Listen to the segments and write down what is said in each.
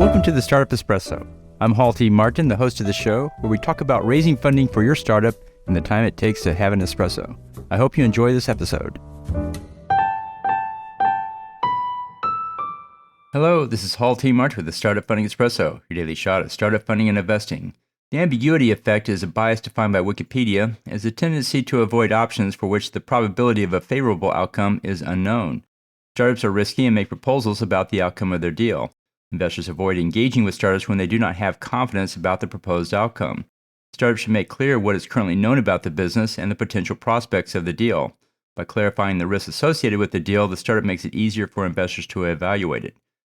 Welcome to the Startup Espresso. I'm Hall T. Martin, the host of the show, where we talk about raising funding for your startup and the time it takes to have an espresso. I hope you enjoy this episode. Hello, this is Hall T. Martin with the Startup Funding Espresso, your daily shot at startup funding and investing. The ambiguity effect is a bias defined by Wikipedia as a tendency to avoid options for which the probability of a favorable outcome is unknown. Startups are risky and make proposals about the outcome of their deal. Investors avoid engaging with startups when they do not have confidence about the proposed outcome. Startups should make clear what is currently known about the business and the potential prospects of the deal. By clarifying the risks associated with the deal, the startup makes it easier for investors to evaluate it.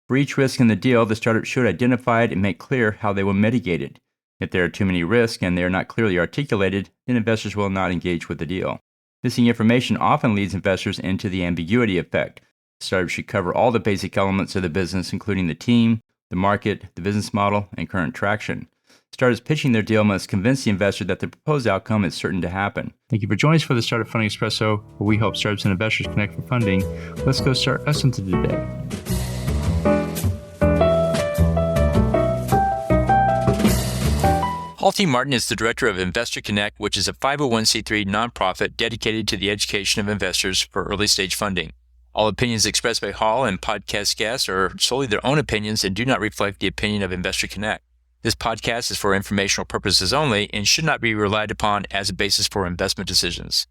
For each risk in the deal, the startup should identify it and make clear how they will mitigate it. If there are too many risks and they are not clearly articulated, then investors will not engage with the deal. Missing information often leads investors into the ambiguity effect. Startups should cover all the basic elements of the business, including the team, the market, the business model, and current traction. Startups pitching their deal must convince the investor that the proposed outcome is certain to happen. Thank you for joining us for the Startup Funding Espresso, where we help startups and investors connect for funding. Let's go start us into the day. Hall T. Martin is the director of Investor Connect, which is a 501c3 nonprofit dedicated to the education of investors for early-stage funding. All opinions expressed by Hall and podcast guests are solely their own opinions and do not reflect the opinion of Investor Connect. This podcast is for informational purposes only and should not be relied upon as a basis for investment decisions.